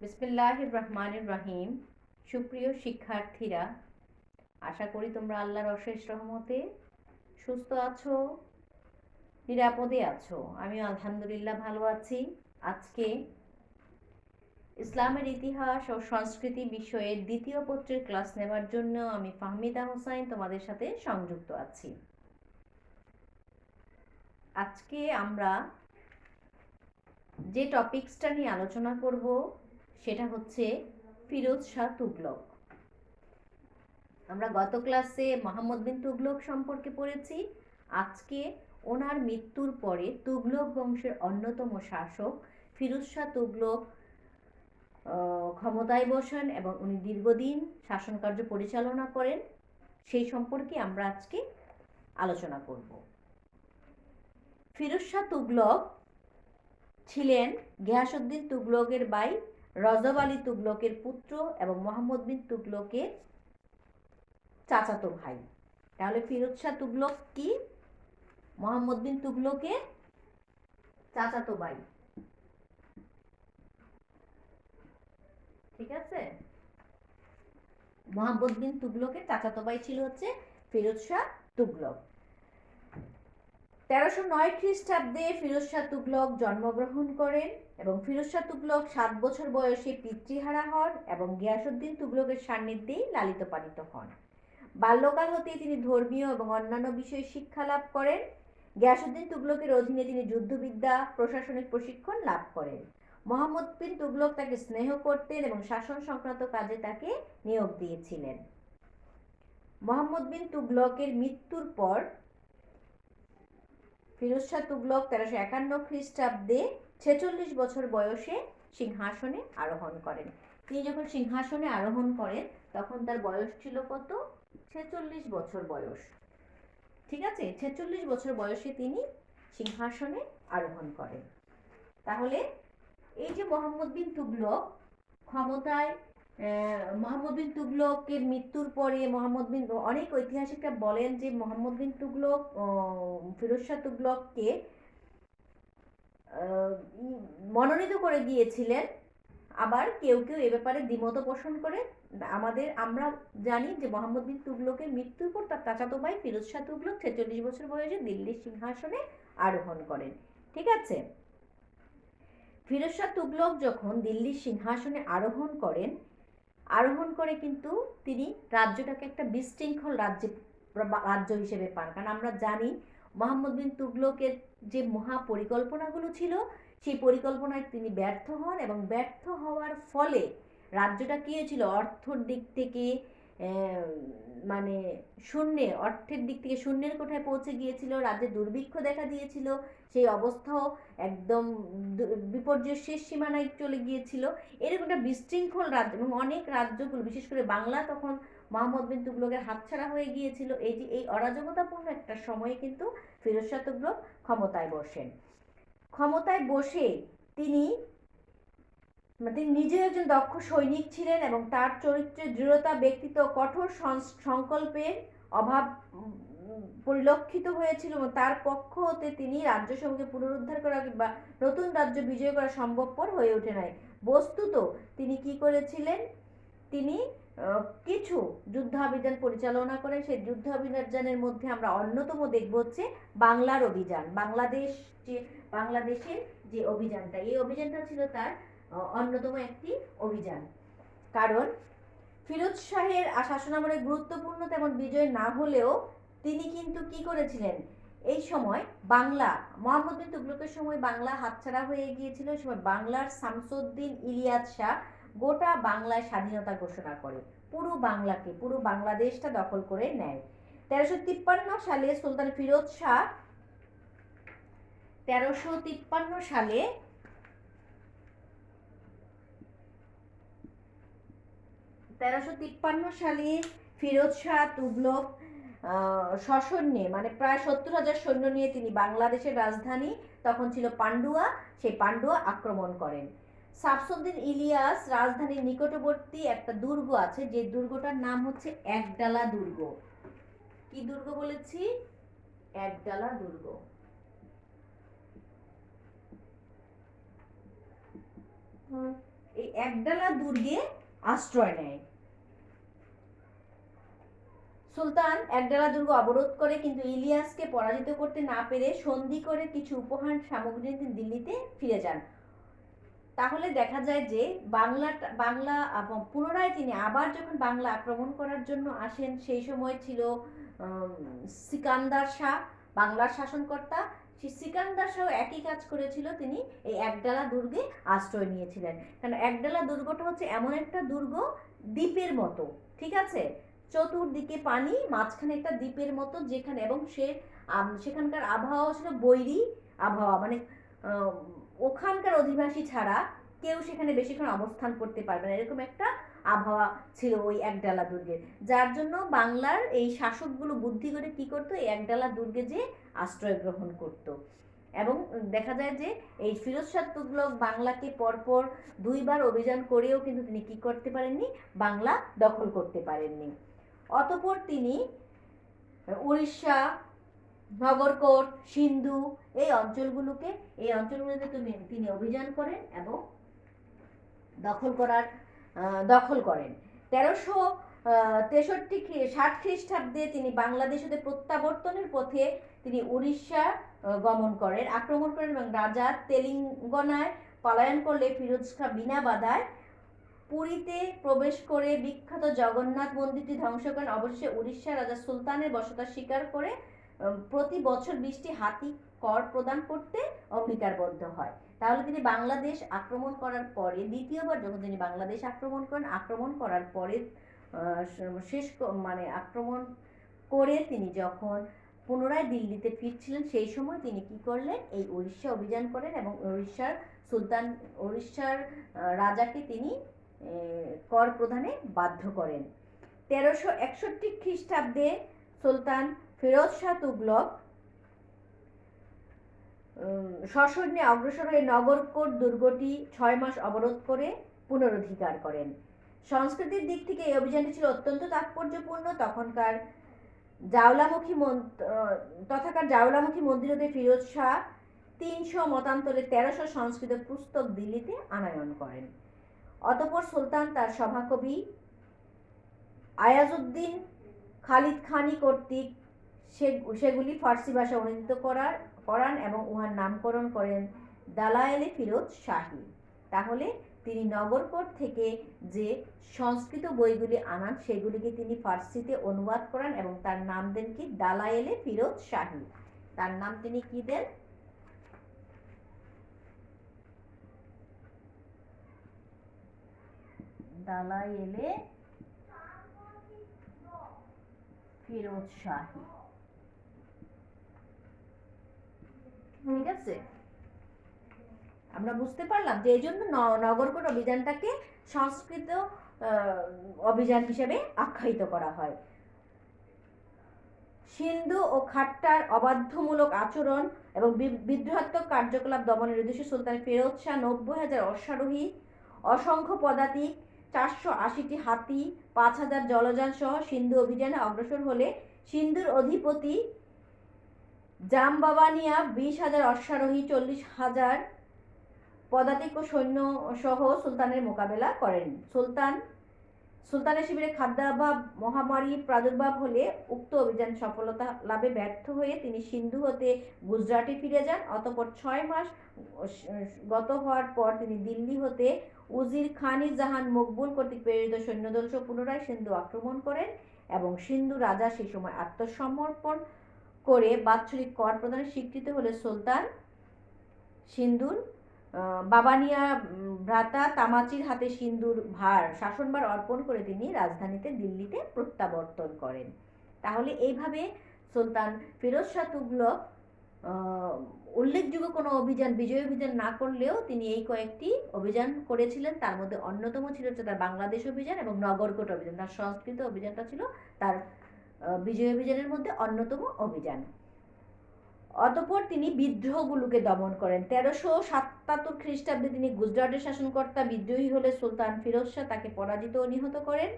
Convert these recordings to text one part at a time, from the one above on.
বিসমিল্লাহির রহমানির রহিম। সুপ্রিয় শিক্ষার্থীরা, আশা করি তোমরা আল্লাহর অশেষ রহমতে সুস্থ আছো, নিরাপদে আছো। আমি আলহামদুলিল্লাহ ভালো আছি। আজকে ইসলামের ইতিহাস ও সংস্কৃতি বিষয়ের দ্বিতীয় পত্রের ক্লাস নেওয়ার জন্য আমি ফাহমিদা হোসাইন তোমাদের সাথে সংযুক্ত আছি। আজকে আমরা যে টপিকসটা নিয়ে আলোচনা করব সেটা হচ্ছে ফিরোজ শাহ তুগলক। আমরা গত ক্লাসে মোহাম্মদ বিন তুগলক সম্পর্কে পড়েছি। আজকে ওনার মৃত্যুর পরে তুগলক বংশের অন্যতম শাসক ফিরোজ শাহ তুগলক ক্ষমতায় বসেন এবং উনি দীর্ঘদিন শাসনকার্য পরিচালনা করেন। সেই সম্পর্কে আমরা আজকে আলোচনা করব। ফিরোজ শাহ তুগলক ছিলেন গিয়াসউদ্দিন তুগলকের ভাই রজব আলী তুগলকের পুত্র এবং মোহাম্মদ বিন তুগলকের চাচাতো ভাই। তাহলে ফিরোজ শাহ তুগলক কি? মোহাম্মদ বিন তুগলকের চাচাতো ভাই। ঠিক আছে, মোহাম্মদ বিন তুগলকের চাচাতো ভাই ছিল হচ্ছে ফিরোজ শাহ তুগলক। 1309 খ্রিস্টাব্দে ফিরোজ শাহ তুগলক জন্মগ্রহণ করেন এবং ফিরোজ শাহ তুগলক 7 বছর বয়সে পিতৃহারা হন এবং গিয়াসউদ্দিন তুগলকের সান্নিধ্যেই লালিত পালিত হন। বাল্যকাল হতেই তিনি ধর্মীয় এবং অন্যান্য বিষয়ে শিক্ষা লাভ করেন। গিয়াসউদ্দিন তুগলকের অধীনে তিনি যুদ্ধবিদ্যা, প্রশাসনিক প্রশিক্ষণ লাভ করেন। মোহাম্মদ বিন তুগলক তাকে স্নেহ করতেন এবং শাসন সংক্রান্ত কাজে তাকে নিয়োগ দিয়েছিলেন। মোহাম্মদ বিন তুগলকের মৃত্যুর পর ফিরোজ শাহ তুগলক 1351 খ্রিস্টাব্দে 46 বছর বয়সে সিংহাসনে আরোহণ করেন। তিনি যখন সিংহাসনে আরোহণ করেন তখন তার বয়স ছিল কত? 46 বছর বয়স। ঠিক আছে, 46 বছর বয়সে তিনি সিংহাসনে আরোহণ করেন। তাহলে এই যে মোহাম্মদ বিন তুগলক ক্ষমতায়, মোহাম্মদ বিন তুগলকের মৃত্যুর পরে অনেক ঐতিহাসিকরা বলেন যে মোহাম্মদ বিন তুগলক ফিরোজ শাহ তুগলককে মনোনীত করে দিয়েছিলেন। আবার কেউ কেউ এ ব্যাপারে দ্বিমত পোষণ করে। আমরা জানি যে মোহাম্মদ বিন তুগলকের মৃত্যুর পর তার চাচাতো ভাই ফিরোজ শাহ তুগলক 46 বছর বয়সে দিল্লির সিংহাসনে আরোহণ করেন। ঠিক আছে, ফিরোজ শাহ তুগলক যখন দিল্লির সিংহাসনে আরোহণ করে কিন্তু তিনি রাজ্যটাকে একটা বিশৃঙ্খল রাজ্য হিসেবে পান। কারণ আমরা জানি মোহাম্মদ বিন তুগলকের যে মহা পরিকল্পনাগুলো ছিল সেই পরিকল্পনায় তিনি ব্যর্থ হন এবং ব্যর্থ হওয়ার ফলে রাজ্যটা কি হয়েছিল? অর্থের দিক থেকে মানে অর্থের দিক থেকে শূন্যের কোঠায় পৌঁছে গিয়েছিল। রাজ্যে দুর্ভিক্ষ দেখা দিয়েছিল। সেই অবস্থাও একদম বিপর্যয়ের শেষ সীমানায় চলে গিয়েছিল। এরকম একটা বিশৃঙ্খল রাজ্য এবং অনেক রাজ্যগুলো, বিশেষ করে বাংলা তখন মোহাম্মদ বিন তুগলকের হাতছাড়া হয়ে গিয়েছিল। এই অরাজকতাপূর্ণ একটা সময়ে কিন্তু ফিরোজ শাহ তুগলক ক্ষমতায় বসেন। ক্ষমতায় বসে তিনি নিজে একজন দক্ষ সৈনিক ছিলেন এবং তার চরিত্রের দৃঢ়তা, ব্যক্তিত্ব, কঠোর সংকল্পের অভাব পরিলক্ষিত হয়েছিল এবং তার পক্ষ হতে তিনি রাজ্যসমূহকে পুনরুদ্ধার করা কিংবা নতুন রাজ্য বিজয় করা সম্ভবপর হয়ে ওঠে নাই। বস্তুত তিনি কি করেছিলেন? তিনি কিছু যুদ্ধাভিযান পরিচালনা করেন। সেই যুদ্ধাভিযানের মধ্যে আমরা অন্যতম দেখব হচ্ছে বাংলার অভিযান। বাংলাদেশের যে অভিযানটা, এই অভিযানটা ছিল তার অন্যতম একটি অভিযান। কারণ ফিরোজ শাহের শাসনামলে গুরুত্বপূর্ণ তেমন বিজয় না হলেও তিনি কিন্তু কি করেছিলেন? এই সময় বাংলা, মোহাম্মদ বিন তুগলকের সময় বাংলা হাতছাড়া হয়ে গিয়েছিল। এই সময় বাংলার শামসুদ্দিন ইলিয়াস শাহ গোটা বাংলায় স্বাধীনতা ঘোষণা করে, পুরো বাংলাদেশটা দখল করে নেয়। 1353 সালে সুলতান ফিরোজ শাহ 1353 সালে ফিরোজ শাহ তুগলক সসৈন্যে মানে প্রায় 70,000 সৈন্য নিয়ে তিনি বাংলাদেশের রাজধানী তখন ছিল পান্ডুয়া, সেই পান্ডুয়া আক্রমণ করেন। শামসুদ্দিন ইলিয়াস রাজধানীর নিকটবর্তী একটা দুর্গ আছে, যে দুর্গটার নাম হচ্ছে একডালা দুর্গ। কি দুর্গ বলেছি? একডালা দুর্গ। এই একডালা দুর্গে আশ্রয় নেয়। সুলতান একডালা দুর্গ অবরোধ করে, কিন্তু ইলিয়াসকে পরাজিত করতে না পেরে সন্ধি করে কিছু উপহার সামগ্রী নিয়ে দিল্লিতে ফিরে যান। তাহলে দেখা যায় যে বাংলা পুনরায় তিনি আবার যখন বাংলা আক্রমণ করার জন্য আসেন, সেই সময় ছিল সিকান্দার শাহ বাংলার শাসনকর্তা। সেই সিকান্দার শাহ একই কাজ করেছিল, তিনি এই একডালা দুর্গে আশ্রয় নিয়েছিলেন। কারণ একডালা দুর্গটা হচ্ছে এমন একটা দুর্গ দ্বীপের মতো, ঠিক আছে, চতুর্দিকে পানি, মাঝখানে একটা দ্বীপের মতো, যেখানে এবং সেখানকার আবহাওয়া ছিল বৈরী আবহাওয়া, মানে ওখানকার অধিবাসী ছাড়া কেউ সেখানে বেশিক্ষণ অবস্থান করতে পারবে না, এরকম একটা আবহাওয়া ছিল ওই একডালা দুর্গের। যার জন্য বাংলার এই শাসকগুলো বুদ্ধি করে কি করতো, এই একডালা দুর্গে যে আশ্রয় গ্রহণ করত। এবং দেখা যায় যে এই ফিরোজ শাহ তুগলক বাংলাকে পরপর 2বার অভিযান করেও কিন্তু তিনি কি করতে পারেননি, বাংলা দখল করতে পারেননি। অতঃপর তিনি উড়িষ্যা, নগরকোট, সিন্ধু এই অঞ্চলগুলোতে তিনি অভিযান করেন এবং দখল করেন। 1363-60 খ্রিস্টাব্দে তিনি বাংলাদেশ হতে প্রত্যাবর্তনের পথে তিনি উড়িষ্যা আক্রমণ করেন এবং রাজা তেলেঙ্গানায় পলায়ন করলে ফিরোজ খাঁ বিনা বাধায় পুরীতে প্রবেশ করে বিখ্যাত জগন্নাথ মন্দিরটি ধ্বংস করেন। অবশেষে উড়িষ্যার রাজা সুলতানের বসতা স্বীকার করে প্রতি বছর 20টি হাতি কর প্রদান করতে অঙ্গীকারবদ্ধ হয়। তাহলে তিনি বাংলাদেশ আক্রমণ করার পরে, দ্বিতীয়বার যখন তিনি বাংলাদেশ আক্রমণ করার পরে আক্রমণ করে তিনি যখন পুনরায় দিল্লিতে ফিরছিলেন, সেই সময় তিনি কি করলেন, এই উড়িষ্যা অভিযান করেন এবং উড়িষ্যার রাজাকে তিনি কর প্রদানে বাধ্য করেন। 1361 খ্রিস্টাব্দে সুলতান ফিরোজ শাহ তুগলক সসৈন্যে অগ্রসর হয়ে নগরকোট দুর্গটি 6 মাস অবরোধ করে পুনরুদ্ধার করেন। সংস্কৃতির দিক থেকে এই অভিযানটি ছিল অত্যন্ত তাৎপর্যপূর্ণ। তথাকার জাওলামুখী মন্দির হতে ফিরোজ শাহ 300 মতান্তরে 1300 সংস্কৃত পুস্তক দিল্লিতে আনয়ন করেন। অতঃপর সুলতান তার সভাকবি আয়াজউদ্দিন খালিদ খানি কর্তৃক সেগুলি ফার্সি ভাষা অনুদিত করান এবং উহার নামকরণ করেন দালায়েলে ফিরোজ শাহী। তাহলে তিনি নগরকোট থেকে যে সংস্কৃত বইগুলি আনান, সেগুলিকে তিনি ফার্সিতে অনুবাদ করান এবং তার নাম দেন কি, দালায়েলে ফিরোজ শাহী। তার নাম তিনি কি দেন, দালায়েলে ফিরোজ শাহী। ঠিক আছে, আমরা বুঝতে পারলাম যে এই জন্য নগরকোট অভিযানটাকে সংস্কৃত অভিযান হিসেবে আখ্যায়িত করা হয়। সিন্ধু ও খাট্টার অবাধ্যমূলক আচরণ এবং বিদ্রোহাত্মক কার্যকলাপ দমনের উদ্দেশ্যে সুলতান ফিরোজ শাহ 90,000 অশ্বারোহী, অসংখ্য পদাতিক, 480টি হাতি, 5,000 জলযান সহ সিন্ধু অভিযানে অগ্রসর হলে সিন্ধুর অধিপতি জামবাবানিয়া 20,000 অশ্বারোহী, 40,000 পদাতিক ও সৈন্য সহ সুলতানের মোকাবেলা করেন। সুলতানের শিবিরে খাদ্যাভাব মহামারী প্রাদুর্ভাব হলে উক্ত অভিযান সফলতা লাভে ব্যর্থ হয়ে তিনি সিন্ধু হতে গুজরাটে ফিরে যান। অতঃপর 6 মাস গত হওয়ার পর তিনি দিল্লি হতে উজির খান-ই জাহান মকবুল কর্তৃক প্রেরিত সৈন্যদল সহ পুনরায় সিন্ধু আক্রমণ করেন এবং সিন্ধু রাজা সেই সময় আত্মসমর্পণ করে বাৎসরিক কর প্রদানের স্বীকৃতি হলে সুলতান সিন্ধুর বাবানিয়া ভ্রাতা তামাচির হাতে সিন্ধুর শাসনভার অর্পণ করে তিনি রাজধানীতে দিল্লিতে প্রত্যাবর্তন করেন। তাহলে এইভাবে সুলতান ফিরোজ শাহ তুগলক উল্লেখযোগ্য কোনো বিজয় অভিযান না করলেও তিনি এই কয়েকটি অভিযান করেছিলেন। তার মধ্যে অন্যতম ছিল তার বাংলাদেশ অভিযান এবং নগরকোট অভিযান। তার সংস্কৃত অভিযানটা ছিল তার বিজয় অভিযানের মধ্যে অন্যতম অভিযান। অতঃপর তিনি বিদ্রোহগুলোকে দমন করেন। 1377 খ্রিস্টাব্দে তিনি গুজরাটের শাসনকর্তা বিদ্রোহী হলে সুলতান ফিরোজ শাহ তাকে পরাজিত ও নিহত করেন।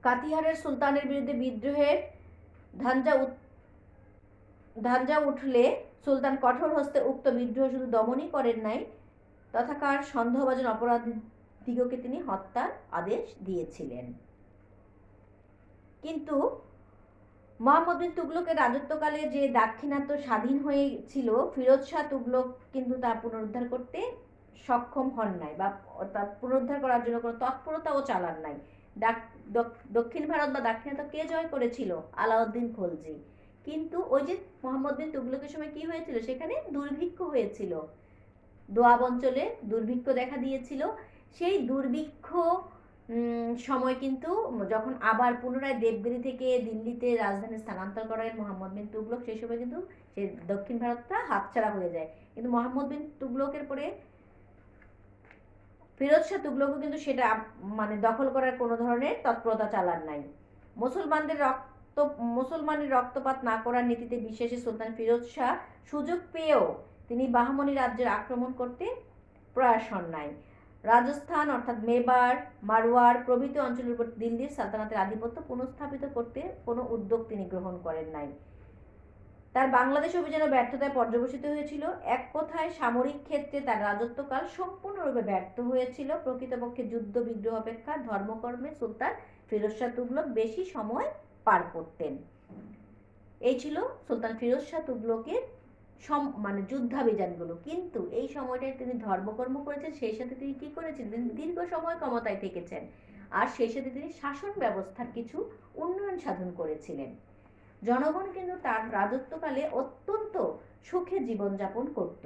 কাতিহারের সুলতানের বিরুদ্ধে বিদ্রোহের ধাঞ্জা উঠলে সুলতান কঠোর হস্তে উক্ত বিদ্রোহ শুধু দমনই করেন নাই, তথাকার সন্দেহভাজন অপরাধীদিগকে তিনি হত্যার আদেশ দিয়েছিলেন। কিন্তু মুহাম্মদ বিন তুগলকের রাজত্বকালে যে দাক্ষিণাত্য স্বাধীন হয়েছিল, ফিরোজ শাহ তুগলক কিন্তু তা পুনরুদ্ধার করতে সক্ষম হন নাই, বা তা পুনরুদ্ধার করার জন্য কোনো তৎপরতাও চালান নাই। দক্ষিণ ভারত বা দাক্ষিণাত্য কে জয় করেছিল? আলাউদ্দিন খলজি। কিন্তু ওই যে মুহাম্মদ বিন তুগলকের সময় কি হয়েছিল, সেখানে দুর্ভিক্ষ হয়েছিল, দোয়াব অঞ্চলে দুর্ভিক্ষ দেখা দিয়েছিল। সেই দুর্ভিক্ষ সময় কিন্তু যখন আবার পুনরায় দেবগিরি থেকে দিল্লিতে রাজধানী স্থানান্তর করেন মুহাম্মদ বিন তুগলক, সেই সময় কিন্তু সে দক্ষিণ ভারতটা হাতছাড়া হয়ে যায়। কিন্তু মুহাম্মদ বিন তুগলকের পরে ফিরোজ শাহ তুগলকও কিন্তু সেটা মানে দখল করার কোনো ধরনের তৎপরতা চালান নাই। মুসলমানের রক্তপাত না করার নীতিতে বিশ্বাসী সুলতান ফিরোজ শাহ সুযোগ পেয়েও তিনি বাহমনি রাজ্যের আক্রমণ করতে প্রয়াস হন নাই। রাজস্থান অর্থাৎ মেবার, মারওয়ার প্রভৃতি অঞ্চলের উপর দিল্লির সালতানাতের আধিপত্য পুনঃস্থাপিত করতে কোনো উদ্যোগ তিনি গ্রহণ করেন নাই। তার বাংলাদেশ অভিযানও ব্যর্থতায় পর্যবসিত হয়েছিল। এক কথায় সামরিক ক্ষেত্রে তার রাজত্বকাল সম্পূর্ণরূপে ব্যর্থ হয়েছিল। প্রকৃতপক্ষে যুদ্ধ বিগ্রহ অপেক্ষা ধর্মকর্মে সুলতান ফিরোজ শাহ তুগলক বেশি সময় পার করতেন। এই ছিল সুলতান ফিরোজ শাহ তুগলকের মানে যুদ্ধাভিযানগুলো। কিন্তু এই সময়টায় তিনি ধর্মকর্ম করেছেন, সেই সাথে তিনি কি করেছেন, তিনি দীর্ঘ সময় ক্ষমতায় থেকেছেন, আর সেই সাথে তিনি শাসন ব্যবস্থার কিছু উন্নয়ন সাধন করেছিলেন। জনগণ কিন্তু তার রাজত্বকালে অত্যন্ত সুখে জীবনযাপন করত।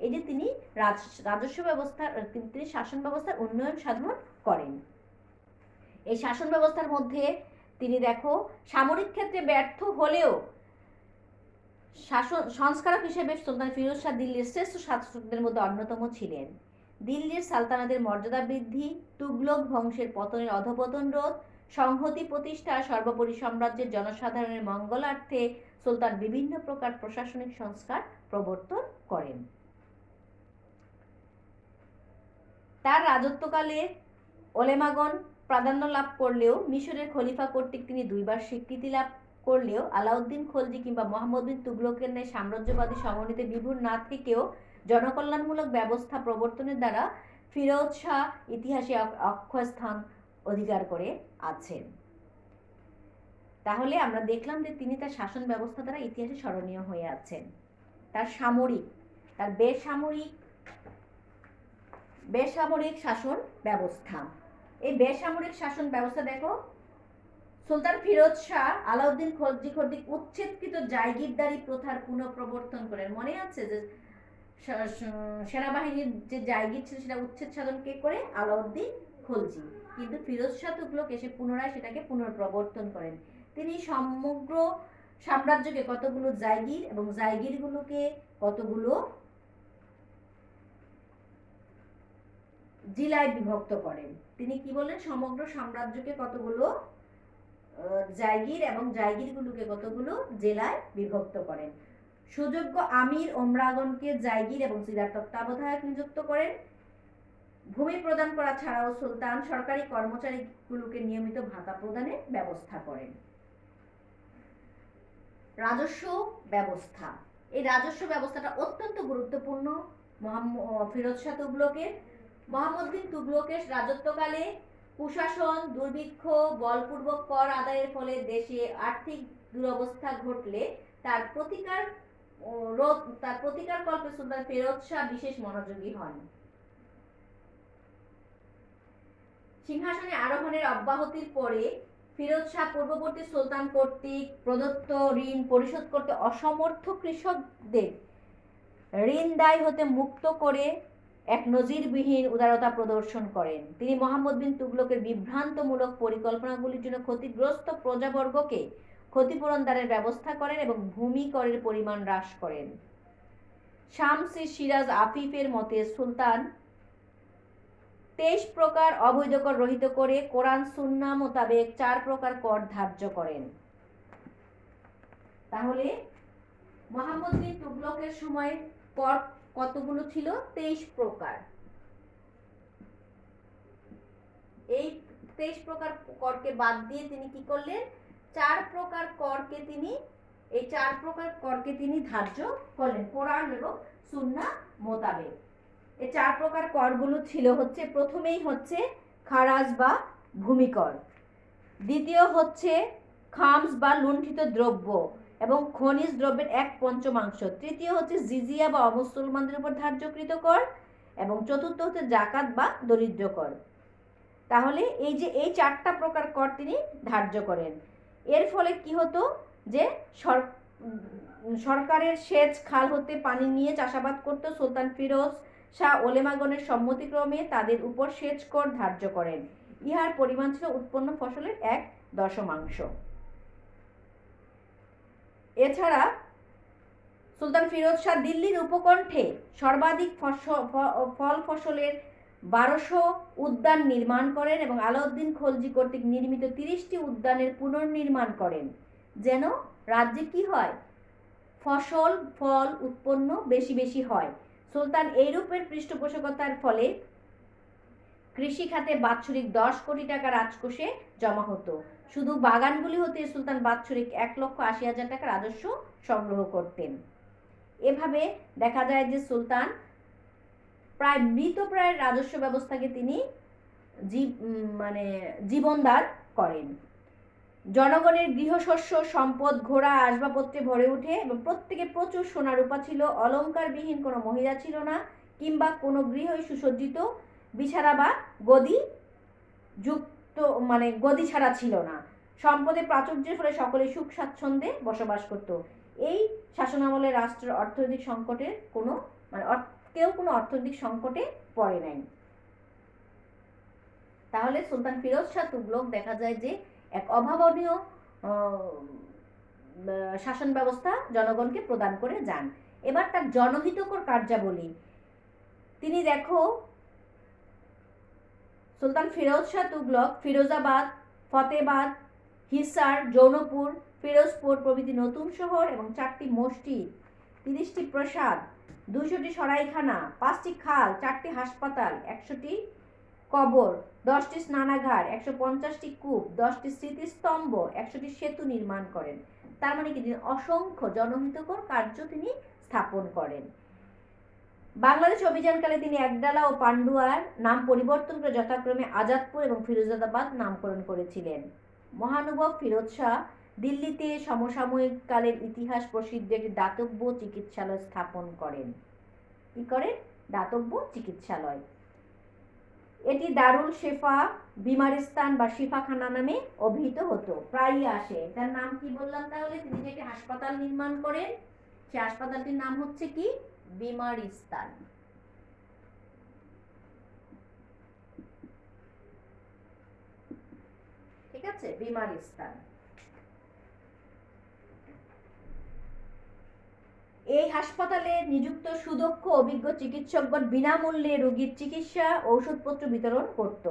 এই যে তিনি রাজস্ব ব্যবস্থার, তিনি শাসন ব্যবস্থার উন্নয়ন সাধন করেন। এই শাসন ব্যবস্থার মধ্যে তিনি দেখো সামরিক ক্ষেত্রে ব্যর্থ হলেও শাসন সংস্কারক হিসেবে সুলতান ফিরোজ শাহ দিল্লির শ্রেষ্ঠ শাসকদের মধ্যে অন্যতম ছিলেন। দিল্লির সালতানাতের মর্যাদা বৃদ্ধি, তুগলক বংশের পতনের অধপতন রোধ, সংহতি প্রতিষ্ঠা, সর্বোপরি সাম্রাজ্যের জনসাধারণের মঙ্গলার্থে সুলতান বিভিন্ন প্রকার প্রশাসনিক সংস্কার প্রবর্তন করেন। তার রাজত্বকালে ওলেমাগণ প্রাধান্য লাভ করলেও মিশরের খলিফা কর্তৃক তিনি দুইবার স্বীকৃতি লাভ করলেও আলাউদ্দিন খলজি কিংবা মুহাম্মদ বিন তুগলকের ন্যায় সাম্রাজ্যবাদী সমন্বিতে বিভোর না থেকেও জনকল্যাণমূলক ব্যবস্থা প্রবর্তনের দ্বারা ফিরোজ শাহ ইতিহাসে অক্ষয় স্থান অধিকার করে আছেন। তাহলে আমরা দেখলাম যে তিনি তার শাসন ব্যবস্থা দ্বারা ইতিহাসে স্মরণীয় হয়ে আছেন। তার সামরিক, তার বেসামরিক শাসন ব্যবস্থা, এই বেসামরিক শাসন ব্যবস্থা দেখো সুলতান ফিরোজ শাহ আলাউদ্দিন খলজি কর্তৃক উচ্ছেদকৃত জায়গিরদারি প্রথার পুনঃপ্রবর্তন করেন। মনে আছে যে সেনাবাহিনীর যে জায়গির ছিল সেটা উচ্ছেদ সাধন কে করে? আলাউদ্দিন খলজি। কিন্তু ফিরোজ শাহ তুগলক এসে পুনরায় সেটাকে পুনঃপ্রবর্তন করেন। তিনি সমগ্র সাম্রাজ্যকে কতগুলো জায়গির এবং জায়গিরগুলোকে কতগুলো জেলায় বিভক্ত করেন। তিনি কি বলেন? সমগ্র সাম্রাজ্যকে কতগুলো জায়গির এবং জায়গিরগুলোকে কতগুলো জেলায় বিভক্ত করেন। সুযোগ্য আমির ওমরাগণকে জায়গির এবং জেলার তত্ত্বাবধায়ক নিযুক্ত করেন। ভূমি প্রদান করা ছাড়াও সুলতান সরকারি কর্মচারীগুলোকে নিয়মিত ভাতা প্রদানের ব্যবস্থা করেন। রাজস্ব ব্যবস্থা, এই রাজস্ব ব্যবস্থাটা অত্যন্ত গুরুত্বপূর্ণ ফিরোজ শাহ তুগলকের। মুহাম্মদ বিন তুগলকের রাজত্বকালে কুশাসন, দুর্ভিক্ষ, বলপূর্বক কর আদায়ের ফলে দেশে আর্থিক দুরবস্থা ঘটলে তার প্রতিকার কল্পে সুলতান ফিরোজ শাহ বিশেষ মনোযোগী হন। সিংহাসনে আরোহণের অব্যাহতির পরে ফিরোজ শাহ পূর্ববর্তী সুলতান কর্তৃক প্রদত্ত ঋণ পরিশোধ করতে অসমর্থ কৃষকদের ঋণ দায় হতে মুক্ত করে এক নজিরবিহীন উদারতা প্রদর্শন করেন। তিনি মুহাম্মদ বিন তুগলকের বিভ্রান্তমূলক পরিকল্পনাগুলির জন্য ক্ষতিগ্রস্ত প্রজাবর্গকে ক্ষতিপূরণ দানের ব্যবস্থা করেন এবং ভূমি করের পরিমাণ হ্রাস করেন। শামস-ই সিরাজ আফিফের মতে সুলতান 23 প্রকার অবৈধ কর রহিত করে কোরআন সুন্নাহ মোতাবেক 4 প্রকার কর ধার্য করেন। তাহলে মুহাম্মদ বিন তুগলকের সময় কর কতগুলো ছিল? 23 প্রকার। এই 23 প্রকার করকে বাদ দিয়ে তিনি কি করলেন? 4 প্রকার করকে তিনি ধার্য করলেন কোরআন এবং সুন্নাহ মোতাবেক। এই 4 প্রকার করগুলো ছিল হচ্ছে, প্রথমেই হচ্ছে খারাজ বা ভূমিকর, দ্বিতীয় হচ্ছে খামস বা লুণ্ঠিত দ্রব্য এবং খনিজ দ্রব্যের 1/5, তৃতীয় হচ্ছে জিজিয়া বা অমুসলমানদের উপর ধার্যকৃত কর, এবং চতুর্থ হচ্ছে জাকাত বা দরিদ্র কর। তাহলে এই যে এই 4টা প্রকার কর তিনি ধার্য করেন। এর ফলে কি হতো যে সরকারের সেচ খাল হতে পানি নিয়ে চাষাবাদ করত। সুলতান ফিরোজ শাহ ওলেমাগণের সম্মতিক্রমে তাদের উপর সেচ কর ধার্য করেন। ইহার পরিমাণ ছিল উৎপন্ন ফসলের 1/10। এছাড়া সুলতান ফিরোজ শাহ দিল্লির উপকণ্ঠে সর্বাধিক ফল ফসলের 1200 উদ্যান নির্মাণ করেন এবং আলাউদ্দিন খলজি কর্তৃক নির্মিত 30টি উদ্যানের পুনর্নির্মাণ করেন, যেন রাজ্যে কি হয়, ফল উৎপন্ন বেশি বেশি হয়। সুলতান এইরূপের পৃষ্ঠপোষকতার ফলে কৃষি খাতে বাৎসরিক 10 কোটি টাকা রাজকোষে জমা হতো। শুধু বাগানগুলি হতে সুলতান বাৎসরিক 1,80,000 টাকা রাজস্ব সংগ্রহ করতেন। এভাবে দেখা যায় যে সুলতান প্রায় মৃতপ্রায় রাজস্ব ব্যবস্থাকে তিনি জীবনদার করেন। জনগণের গৃহশস্য সম্পদ ঘোড়া আসবাবপত্রে ভরে ওঠে এবং প্রত্যেকে প্রচুর সোনা রূপা ছিল। অলঙ্কারবিহীন কোনো মহিলা ছিল না, কিংবা কোনো গৃহই সুসজ্জিত বিছানা বা গদি যুক্ত গদি ছাড়া ছিল না। সম্পদের প্রাচুর্যের ফলে সকলে সুখ স্বাচ্ছন্দ্যে বসবাস করত। এই শাসনামলে রাষ্ট্রের অর্থনৈতিক সংকটের কোনো কেউ কোনো অর্থনৈতিক সংকটে পড়ে নাই। তাহলে সুলতান ফিরোজ শাহ তুগলক দেখা যায় যে এক অভাবনীয় শাসন ব্যবস্থা জনগণকে প্রদান করে যান। এবার তার জনহিতকর কার্যাবলী তিনি দেখো, সুলতান ফিরোজ শাহ তুগলক ফিরোজাবাদ, ফতেবাদ, হিসার, জৌনপুর, ফিরোজপুর প্রভৃতি নতুন শহর এবং 4টি মসজিদ, 30টি প্রাসাদ, 200টি সরাইখানা, 5টি খাল, 4টি হাসপাতাল, 100টি কবর, 10টি স্নানাগার, 150টি কূপ, 10টি স্মৃতিস্তম্ভ, 100টি সেতু নির্মাণ করেন। তার মানে কি, তিনি অসংখ্য জনহিতকর কার্য তিনি স্থাপন করেন। বাংলাদেশ অভিযানকালে তিনি একডালা ও পান্ডুয়ার নাম পরিবর্তন করে যথাক্রমে আজাদপুর এবং ফিরোজাবাদ নামকরণ করেছিলেন। মহানুভব ফিরোজ শাহ দিল্লিতে সমসাময়িক কালের ইতিহাস প্রসিদ্ধ একটি দাতব্য চিকিৎসালয় স্থাপন করেন। কি করেন? দাতব্য চিকিৎসালয়। এটি দারুল শেফা, বিমারিস্তান বা শিফাখানা নামে অভিহিত হতো। প্রায়ই আসে। তার নাম কি বললাম তাহলে? তিনি যে একটি হাসপাতাল নির্মাণ করেন, সেই হাসপাতালটির নাম হচ্ছে কি? বিমারিস্তান। ঠিক আছে, বিমারিস্তান। এই হাসপাতালে নিযুক্ত সুদক্ষ অভিজ্ঞ চিকিৎসকগণ বিনামূল্যে রোগীর চিকিৎসা ঔষধপত্র বিতরণ করত।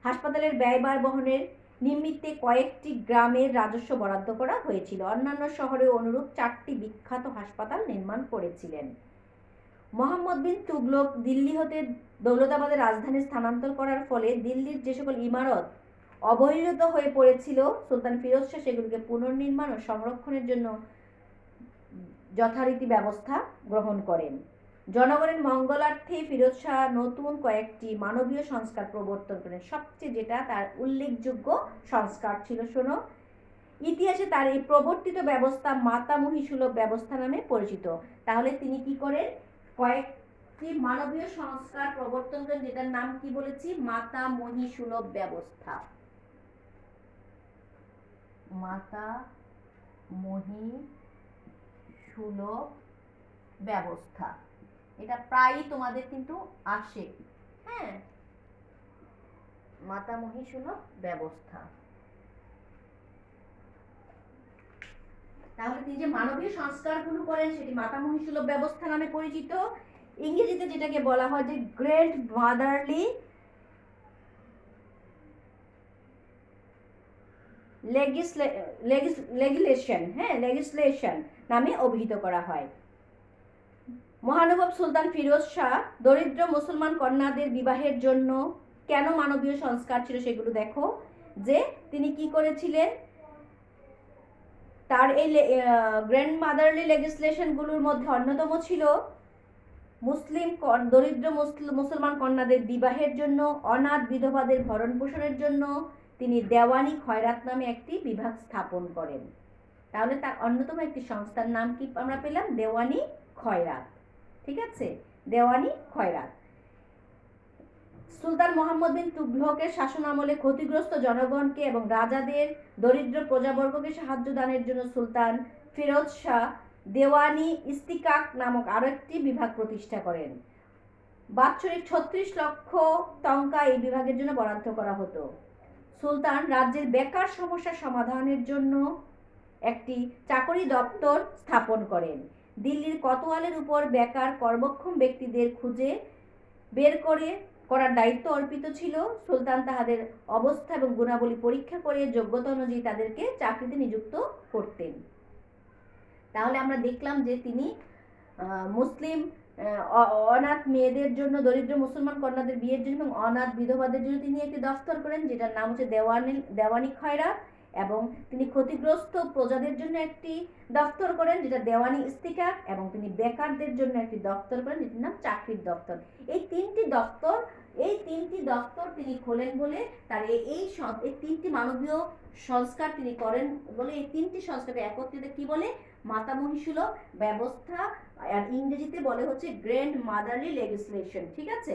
হাসপাতালের ব্যয়ভার বহনের নিমিত্তে কয়েকটি গ্রামের রাজস্ব বরাদ্দ করা হয়েছিল। অন্যান্য শহরে অনুরূপ 4টি বিখ্যাত হাসপাতাল নির্মাণ করেছিলেন। মোহাম্মদ বিন তুগলক দিল্লি হতে দৌলতাবাদের রাজধানী স্থানান্তর করার ফলে দিল্লির যে সকল ইমারত অবহেলিত হয়ে পড়েছিল, সুলতান ফিরোজ শাহ সেগুলিকে পুনর্নির্মাণ ও সংরক্ষণের জন্য যথারীতি ব্যবস্থা গ্রহণ করেন। জনগণের মঙ্গলার্থে ফিরোজ শাহ নতুন কয়েকটি মানবীয় সংস্কার প্রবর্তন করেন। সবচেয়ে যেটা তার উল্লেখযোগ্য সংস্কার ছিল, শোনো, ইতিহাসে তার এই প্রবর্তিত ব্যবস্থা মাতামহী সুলভ ব্যবস্থা নামে পরিচিত। তাহলে তিনি কি করেন? কয়েকটি মানবীয় সংস্কার প্রবর্তন করেন, যেটার নাম কি বলেছি? মাতামহী সুলভ ব্যবস্থা। মাতামহী সুলভ ব্যবস্থা, এটা প্রায়ই তোমাদের কিন্তু আসে। হ্যাঁ, মাতামহী সুলভ ব্যবস্থা। তাহলে তিনি যে মানবীয় সংস্কারগুলো করেন সেটি মাতামহী সুলভ ব্যবস্থা নামে পরিচিত। ইংরেজিতে যেটাকে বলা হয় যে গ্রেট মাদারলি লেজিসলেশন নামে অভিহিত করা হয়। মহানুভব সুলতান ফিরোজ শাহ দরিদ্র মুসলমান কন্যাদের বিবাহের জন্য কেন মানবীয় সংস্কার ছিল সেগুলো দেখো, যে তিনি কি করেছিলেন। তার এই গ্র্যান্ড মাদারলি লেজিসলেশনগুলোর মধ্যে অন্যতম ছিল দরিদ্র মুসলমান কন্যাদের বিবাহের জন্য, অনাথ বিধবাদের ভরণ পোষণের জন্য তিনি দেওয়ানি খয়রাত নামে একটি বিভাগ স্থাপন করেন। তাহলে তার অন্যতম একটি সংস্থার নাম কি আমরা পেলাম? দেওয়ানি খয়রাত। ঠিক আছে, দেওয়ানি খয়রাত। সুলতান মোহাম্মদ বিন তুগলকের শাসন আমলে ক্ষতিগ্রস্ত জনগণকে এবং রাজাদের দরিদ্র প্রজাবর্গকে সাহায্য দানের জন্য সুলতান ফিরোজ শাহ দেওয়ানি ইস্তিকাক নামক আরো একটি বিভাগ প্রতিষ্ঠা করেন। বাৎসরিক 36 লক্ষ টঙ্কা এই বিভাগের জন্য বরাদ্দ করা হতো। সুলতান রাজ্যের বেকার সমস্যা সমাধানের জন্য একটি চাকরি দপ্তর স্থাপন করেন। দিল্লির কোতোয়ালের উপর বেকার কর্মক্ষম ব্যক্তিদের খুঁজে বের করার দায়িত্ব অর্পিত ছিল। সুলতান তাহাদের অবস্থা এবং গুণাবলী পরীক্ষা করে যোগ্যতা অনুযায়ী তাদেরকে চাকরিতে নিযুক্ত করতেন। তাহলে আমরা দেখলাম যে তিনি মুসলিম অনাথ মেয়েদের জন্য, দরিদ্র মুসলমান কন্যাদের বিয়ের জন্য এবং অনাথ বিধবাদের জন্য তিনি একটি দফতর করেন, যেটার নাম হচ্ছে দেওয়ানি খয়রাত, এবং তিনি ক্ষতিগ্রস্ত প্রজাদের জন্য একটি দফতর করেন যেটা দেওয়ানি ইস্তিকাক, এবং তিনি বেকারদের জন্য একটি দফতর করেন যেটির নাম চাকরির দফতর। এই তিনটি দফতর তিনি খোলেন বলে তার এই তিনটি মানবীয় সংস্কার তিনি করেন বলে এই তিনটি সংস্কারকে একত্রিত কি বলে? মাতামহিসুলভ ব্যবস্থা, আর ইংরেজিতে বলে হচ্ছে গ্র্যান্ড মাদারলি লেজিসলেশন, ঠিক আছে,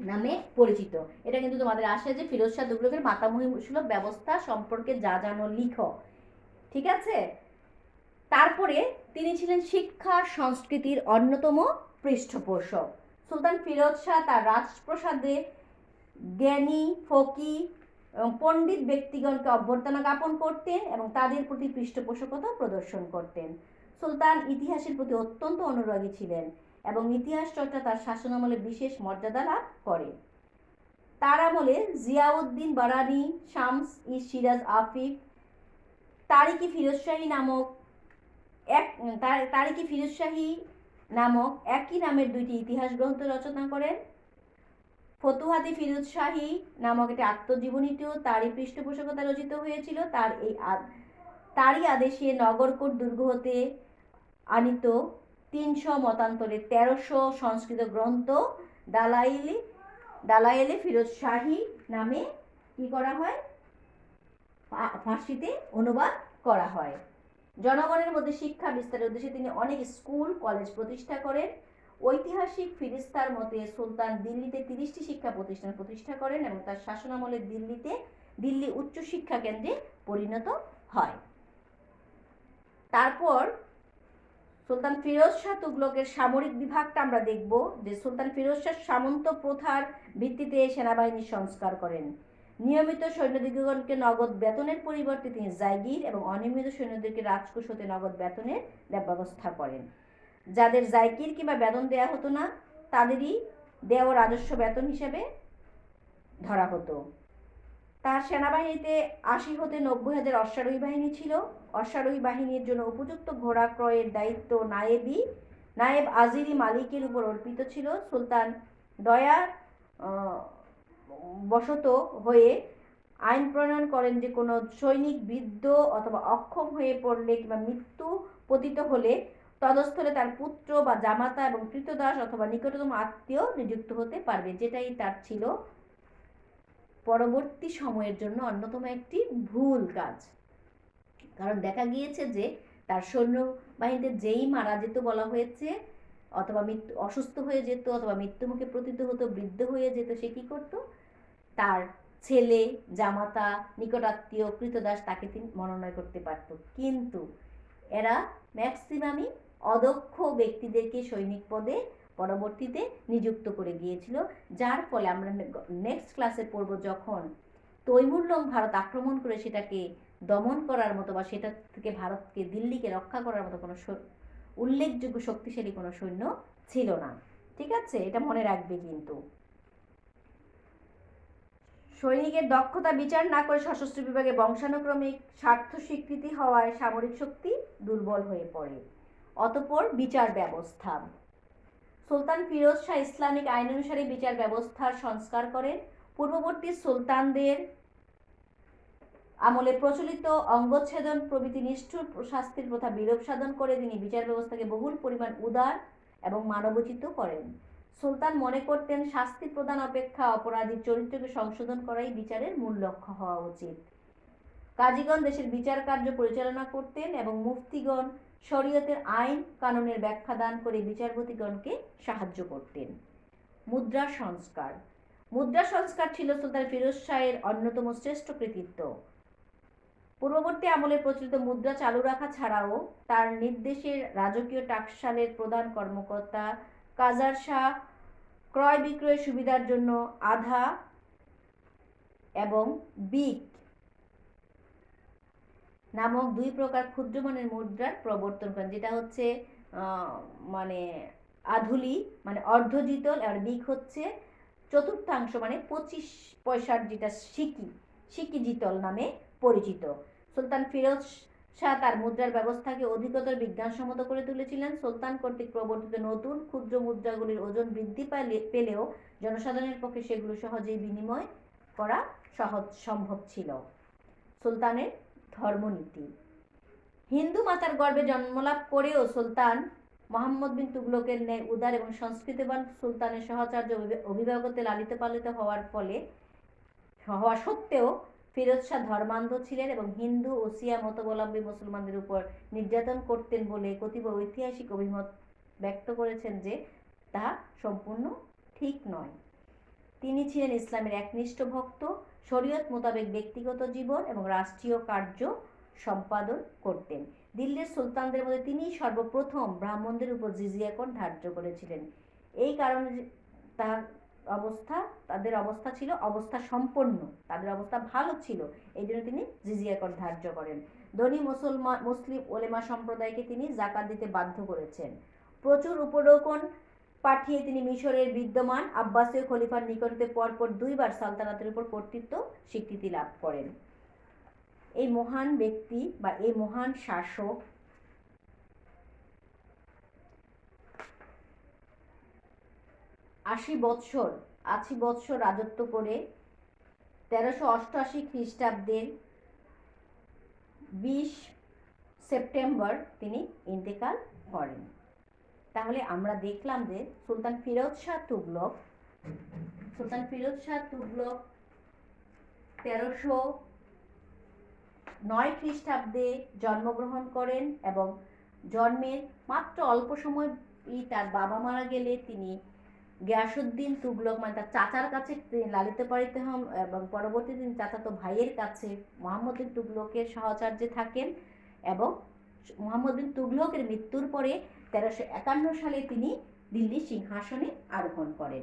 নামে পরিচিত। এটা কিন্তু তোমাদের আসে যে ফিরোজ শাহ তুগলকের মাতামহিসুলভ ব্যবস্থা সম্পর্কে যা জানো লিখো, ঠিক আছে। তারপরে তিনি ছিলেন শিক্ষা সংস্কৃতির অন্যতম পৃষ্ঠপোষক। সুলতান ফিরোজ শাহ তার রাজপ্রাসাদে জ্ঞানী, ফকি এবং পণ্ডিত ব্যক্তিগণকে অভ্যর্থনা জ্ঞাপন করতেন এবং তাদের প্রতি পৃষ্ঠপোষকতা প্রদর্শন করতেন। সুলতান ইতিহাসের প্রতি অত্যন্ত অনুরাগী ছিলেন এবং ইতিহাস চর্চা তার শাসনামলে বিশেষ মর্যাদা লাভ করে। তার আমলে জিয়াউদ্দিন বারানি, শামস ই সিরাজ আফিফ, তারিকি ফিরোজ শাহী নামক একই নামের দুইটি ইতিহাস গ্রন্থ রচনা করেন। ফতুহাদি ফিরোজ শাহী নামক একটি আত্মজীবনীটিও তারই পৃষ্ঠপোষকতা রচিত হয়েছিল। তারই আদেশে নগরকোট দুর্গ হতে আনিত 300 মতান্তরে 1300 সংস্কৃত গ্রন্থ দালায়েলে ফিরোজ শাহী নামে কি করা হয়? ফার্সিতে অনুবাদ করা হয়। জনগণের মধ্যে শিক্ষা বিস্তারের উদ্দেশ্যে তিনি অনেক স্কুল কলেজ প্রতিষ্ঠা করেন। ঐতিহাসিক ফিরিস্তার মতে সুলতান দিল্লিতে 30টি শিক্ষা প্রতিষ্ঠান প্রতিষ্ঠা করেন এবং তার শাসনামলে দিল্লি উচ্চ শিক্ষা কেন্দ্রে পরিণত হয়। তারপর সুলতান ফিরোজ শাহ তুগলকের সামরিক বিভাগটা আমরা দেখব যে সুলতান ফিরোজ শাহ সামন্ত প্রথার ভিত্তিতে সেনাবাহিনীর সংস্কার করেন। নিয়মিত সৈন্যদিগণকে নগদ বেতনের পরিবর্তে তিনি জায়গির এবং অনিয়মিত সৈন্যদেরকে রাজকোষ হতে নগদ বেতনের ব্যবস্থা করেন। যাদের জায়গির কিংবা বেতন দেয়া হতো না তাদেরই দেওয়া রাজস্ব বেতন হিসেবে ধরা হতো। তার সেনাবাহিনীতে 80 হতে 90,000 অশ্বারোহী বাহিনী ছিল। অশ্বারোহী বাহিনীর জন্য উপযুক্ত ঘোড়া ক্রয়ের দায়িত্ব নায়েব আজিরি মালিকের উপর অর্পিত ছিল। সুলতান দয়ার বশত হয়ে আইন প্রণয়ন করেন যে কোনো সৈনিক বৃদ্ধ অথবা অক্ষম হয়ে পড়লে কিংবা মৃত্যু পতিত হলে তদস্থলে তার পুত্র বা জামাতা এবং কৃতদাস অথবা নিকটতম আত্মীয় নিযুক্ত হতে পারবে, যেটাই তার ছিল পরবর্তী সময়ের জন্য অন্যতম একটি ভুল কাজ। কারণ দেখা গিয়েছে যে তার সৈন্যবাহিনীতে যেই মারা যেত বলা হয়েছে, অথবা অসুস্থ হয়ে যেত অথবা মৃত্যুমুখে পতিত হতো, বৃদ্ধ হয়ে যেত, সে কি করত? তার ছেলে, জামাতা, নিকটাত্মীয়, কৃতদাস তাকে তিনি মনোনয়ন করতে পারত। কিন্তু এরা ম্যাক্সিমামই অদক্ষ ব্যক্তিদেরকে সৈনিক পদে পরবর্তীতে নিযুক্ত করে গিয়েছিল, যার ফলে আমরা নেক্সট ক্লাসে পড়ব যখন তৈমুরলং ভারত আক্রমণ করে সেটাকে দমন করার মতো বা সেটা থেকে ভারতকে, দিল্লিকে রক্ষা করার মতো কোনো উল্লেখযোগ্য শক্তিশালী কোনো সৈন্য ছিল না। ঠিক আছে, এটা মনে রাখবে। কিন্তু সৈনিকের দক্ষতা বিচার না করে সশস্ত্র বিভাগে বংশানুক্রমিক স্বার্থ স্বীকৃতি হওয়ায় সামরিক শক্তি দুর্বল হয়ে পড়ে। অতঃপর বিচার ব্যবস্থা। সুলতান ফিরোজ শাহ ইসলামিক আইন অনুসারে বিচার ব্যবস্থার সংস্কার করেন। পূর্ববর্তী সুলতানদের আমলে প্রচলিত অঙ্গচ্ছেদন প্রভৃতি নিষ্ঠুর শাস্তির প্রথা বিলোপ সাধন করে তিনি বিচার ব্যবস্থাকে বহুল পরিমাণ উদার এবং মানবোচিত করেন। সুলতান মনে করতেন শাস্তি প্রদান অপেক্ষা অপরাধীর চরিত্রকে সংশোধন করাই বিচারের মূল লক্ষ্য হওয়া উচিত। কাজীগণ দেশের বিচার কার্য পরিচালনা করতেন এবং মুফতিগণ শরীয়তের আইন কানুনের ব্যাখ্যা দান করে বিচারপতিগণকে সাহায্য করতেন। মুদ্রা সংস্কার। মুদ্রা সংস্কার ছিল সুলতান ফিরোজ শাহের অন্যতম শ্রেষ্ঠ কৃতিত্ব। পূর্ববর্তী আমলে প্রচলিত মুদ্রা চালু রাখা ছাড়াও তার নির্দেশে রাজকীয় টাকশালের প্রধান কর্মকর্তা কাজার শাহ ক্রয় বিক্রয়ের সুবিধার জন্য আধা এবং বিক নামক দুই প্রকার ক্ষুদ্রমানের মুদ্রার প্রবর্তন করেন, যেটা হচ্ছে মানে আধুলি মানে অর্ধজিতল, আর বিক হচ্ছে চতুর্থাংশ মানে 25 পয়সার, যেটা সিকি জিতল নামে পরিচিত। সুলতান ফিরোজ শাহ তার মুদ্রার ব্যবস্থাকে অধিকতর বিজ্ঞানসম্মত করে তুলেছিলেন। সুলতান কর্তৃক প্রবর্তিত নতুন ক্ষুদ্র মুদ্রাগুলির ওজন বৃদ্ধি পেলেও জনসাধারণের পক্ষে সেগুলো সহজেই বিনিময় করা সম্ভব ছিল। সুলতানের ধর্মনীতি। হিন্দু মাতার গর্ভে জন্মলাভ করেও সুলতান মোহাম্মদ বিন তুগলকের ন্যায় উদার এবং সংস্কৃতিবান সুলতানের সহচর্য অভিভাবকতে লালিত পালিত হওয়া সত্ত্বেও ফিরোজ শাহ ধর্মান্ধ ছিলেন এবং হিন্দু ও শিয়া মতাবলম্বী মুসলমানদের উপর নির্যাতন করতেন বলে কতিপয় ঐতিহাসিক অভিমত ব্যক্ত করেছেন, যে তা সম্পূর্ণ ঠিক নয়। তিনি ছিলেন ইসলামের একনিষ্ঠ ভক্ত, শরীয়ত মোতাবেক ব্যক্তিগত জীবন এবং রাষ্ট্রীয় কার্য সম্পাদন করতেন। দিল্লির সুলতানদের মধ্যে তিনিই সর্বপ্রথম ব্রাহ্মণদের উপর জিজিয়া কর ধার্য করেছিলেন। এই কারণে তাদের অবস্থা ছিল সম্পন্ন, তাদের অবস্থা ভালো ছিল, এই জন্য তিনি জিজিয়া কর ধার্য করেন। ধনী মুসলিম ওলেমা সম্প্রদায়কে তিনি যাকাত দিতে বাধ্য করেছেন। প্রচুর উপঢৌকন পাঠিয়ে তিনি মিশরের বিদ্যমান আব্বাসীয় খলিফার নিকটে পরপর 2 বার সালতানাতের উপর কর্তৃত্ব স্বীকৃতি লাভ করেন। এই মহান ব্যক্তি বা এই মহান শাসক 80 বৎসর রাজত্ব করে 1388 খ্রিস্টাব্দের 20 সেপ্টেম্বর তিনি ইন্তেকাল করেন। তাহলে আমরা দেখলাম যে সুলতান ফিরোজ শাহ তুগলক 1309 খ্রিস্টাব্দে জন্মগ্রহণ করেন এবং জন্মের মাত্র অল্প সময়ই তার বাবা মারা গেলে তিনি গিয়াসউদ্দিন তুগলক মানে তার চাচার কাছে লালিত পালিত হন এবং পরবর্তীতে তিনি চাচাতো ভাইয়ের কাছে মোহাম্মদ বিন তুগলকের সহচর্যে থাকেন এবং মোহাম্মদ বিন তুগলকের মৃত্যুর পরে 1351 সালে তিনি দিল্লির সিংহাসনে আরোহণ করেন।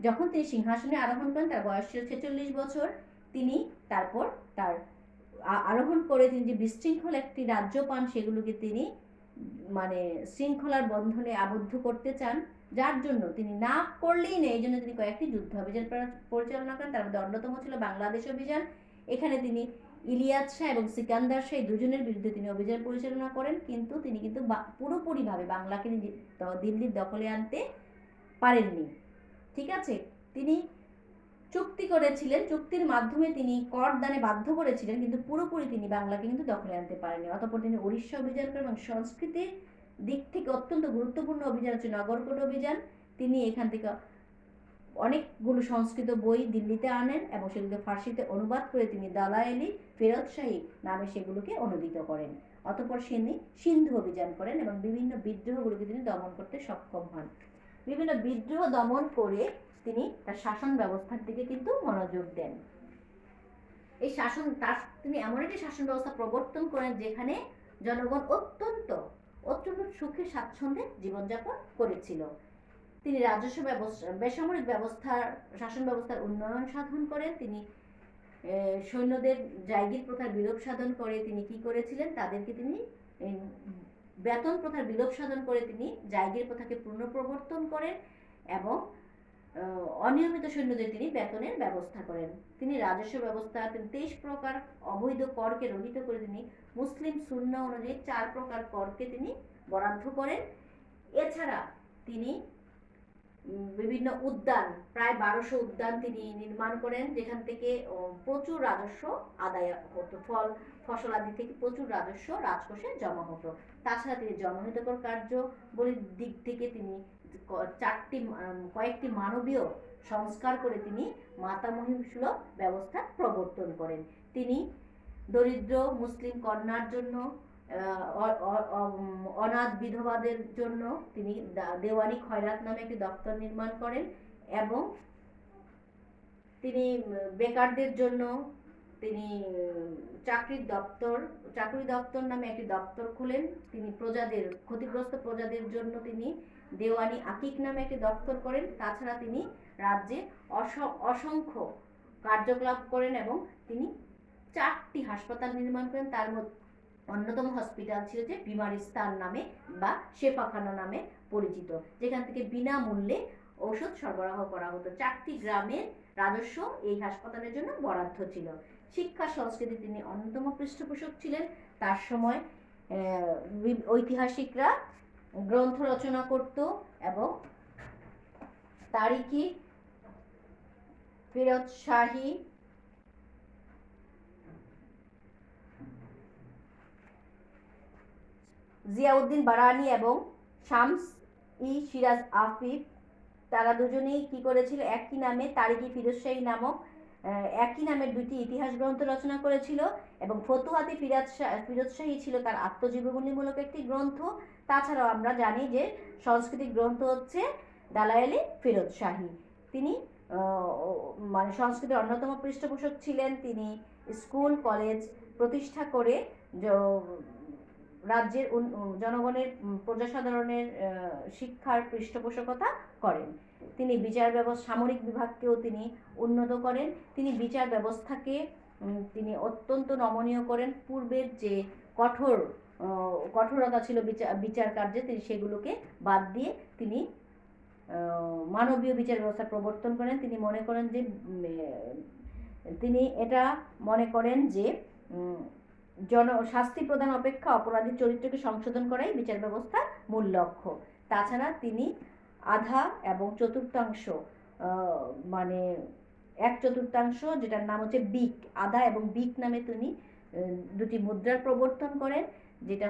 যখন তিনি সিংহাসনে আরোহণ করেন তার বয়স ছিল 46 বছর। তিনি তারপর তার আরোহণ করে তিনি যে বিশৃঙ্খল একটি রাজ্য পান, সেগুলোকে তিনি মানে শৃঙ্খলার বন্ধনে আবদ্ধ করতে চান, যার জন্য তিনি না করলেই নেই, এই জন্য তিনি কয়েকটি যুদ্ধ অভিযান পরিচালনা করেন। তার মধ্যে অন্যতম ছিল বাংলাদেশ অভিযান। এখানে তিনি ইলিয়াস শাহ এবং সিকান্দার শাহ এই দুজনের বিরুদ্ধে তিনি অভিযান পরিচালনা করেন, কিন্তু তিনি পুরোপুরিভাবে বাংলাকে দিল্লির দখলে আনতে পারেননি। ঠিক আছে, তিনি চুক্তি করেছিলেন, চুক্তির মাধ্যমে তিনি কর দানে বাধ্য করেছিলেন, কিন্তু পুরোপুরি তিনি বাংলাকে কিন্তু দখলে আনতে পারেননি। অতঃপর তিনি উড়িষ্যা অভিযান করেন এবং সংস্কৃতির দিক থেকে অত্যন্ত গুরুত্বপূর্ণ অভিযান হচ্ছে নগরকোট অভিযান। তিনি এখান থেকে অনেকগুলো সংস্কৃত বই দিল্লিতে আনেন এবং সেগুলোকে ফার্সিতে অনুবাদ করে তিনি দালায়েলি ফেরত শাহী নামে সেগুলোকে অনুদিত করেন। অতঃপর তিনি সিন্ধু অভিযান করেন এবং বিভিন্ন বিদ্রোহগুলোকে তিনি দমন করতে সক্ষম হন। বিভিন্ন বিদ্রোহ দমন করে তিনি তার শাসন ব্যবস্থার দিকে কিন্তু মনোযোগ দেন। এই তিনি এমন একটি শাসন ব্যবস্থা প্রবর্তন করেন যেখানে জনগণ অত্যন্ত সুখে স্বাচ্ছন্দ্যে জীবনযাপন করেছিল। তিনি রাজস্ব ব্যবস্থা, বেসামরিক শাসন ব্যবস্থার উন্নয়ন সাধন করেন। তিনি সৈন্যদের জায়গির প্রথার বিলোপ সাধন করে তিনি কি করেছিলেন, তাদেরকে তিনি বেতন প্রথার বিলোপ সাধন করে তিনি জায়গির প্রথাকে পুনঃপ্রবর্তন করেন এবং অনিয়মিত সৈন্যদের তিনি বেতনের ব্যবস্থা করেন। তিনি রাজস্ব ব্যবস্থা 23 প্রকার অবৈধ করকে রহিত করে তিনি মুসলিম সুন্নাহ অনুযায়ী 4 প্রকার করকে তিনি বরাদ্দ করেন। এছাড়া তিনি বিভিন্ন উদ্যান, প্রায় 1200 উদ্যান তিনি নির্মাণ করেন, যেখান থেকে প্রচুর রাজস্ব আদায় হতো, ফসলাদি থেকে প্রচুর রাজস্ব রাজকোষে জমা হতো। তাছাড়া তিনি জনহিতকর কার্যবলীর দিক থেকে তিনি কয়েকটি মানবীয় সংস্কার করে তিনি মাতামহী সুলভ ব্যবস্থা প্রবর্তন করেন। তিনি দরিদ্র মুসলিম কন্যার জন্য, অনাথ বিধবাদের জন্য তিনি দেওয়ানি খয়রাত নামে একটি দপ্তর নির্মাণ করেন, এবং তিনি বেকারদের জন্য তিনি চাকরি দপ্তর নামে একটি দপ্তর খোলেন। তিনি ক্ষতিগ্রস্ত প্রজাদের জন্য তিনি দেওয়ানি আকিক নামে একটি দপ্তর করেন। তাছাড়া তিনি রাজ্যে অসংখ্য কার্যকলাপ করেন এবং তিনি 4টি হাসপাতাল নির্মাণ করেন। তার মধ্যে অন্যতম হসপিটাল ছিল যে বিমারিস্তান নামে বা শেফাখানা নামে পরিচিত, যেখান থেকে বিনামূল্যে ঔষধ সরবরাহ করা হতো। 4টি গ্রামের রাজস্ব এই হাসপাতালের জন্য বরাদ্দ ছিল। শিক্ষা সংস্কৃতি তিনি অন্যতম পৃষ্ঠপোষক ছিলেন। তার সময় ঐতিহাসিকরা গ্রন্থ রচনা করত এবং তারিখি, ফিরোজ শাহী, জিয়াউদ্দিন বারানি এবং শামস-ই-সিরাজ আফিফ, তারা দুজনেই কি করেছিল, একই নামে তারিখি ফিরোজ শাহী নামক একই নামের 2টি ইতিহাস গ্রন্থ রচনা করেছিল, এবং ফতুহাতে ফিরোজ শাহী ছিল তার আত্মজীবনীমূলক একটি গ্রন্থ। তাছাড়াও আমরা জানি যে সাংস্কৃতিক গ্রন্থ হচ্ছে দালায়েলি ফিরোজ শাহী। তিনি মানে সংস্কৃতির অন্যতম পৃষ্ঠপোষক ছিলেন। তিনি স্কুল কলেজ প্রতিষ্ঠা করে রাজ্যের জনগণের, প্রজাসাধারণের শিক্ষার পৃষ্ঠপোষকতা করেন। তিনি সামরিক বিভাগকেও তিনি উন্নত করেন। তিনি বিচার ব্যবস্থাকে তিনি অত্যন্ত নমনীয় করেন। পূর্বের যে কঠোরতা ছিল বিচার কার্যে, তিনি সেগুলোকে বাদ দিয়ে তিনি মানবীয় বিচার ব্যবস্থা প্রবর্তন করেন। তিনি মনে করেন যে শাস্তি প্রদান অপেক্ষা অপরাধীর চরিত্রকে সংশোধন করাই বিচার ব্যবস্থার মূল লক্ষ্য। তাছাড়া তিনি আধা এবং চতুর্থাংশ, মানে 1/4 যেটার নাম হচ্ছে বিক, আধা এবং বিক নামে তিনি 2টি মুদ্রার প্রবর্তন করেন, যেটা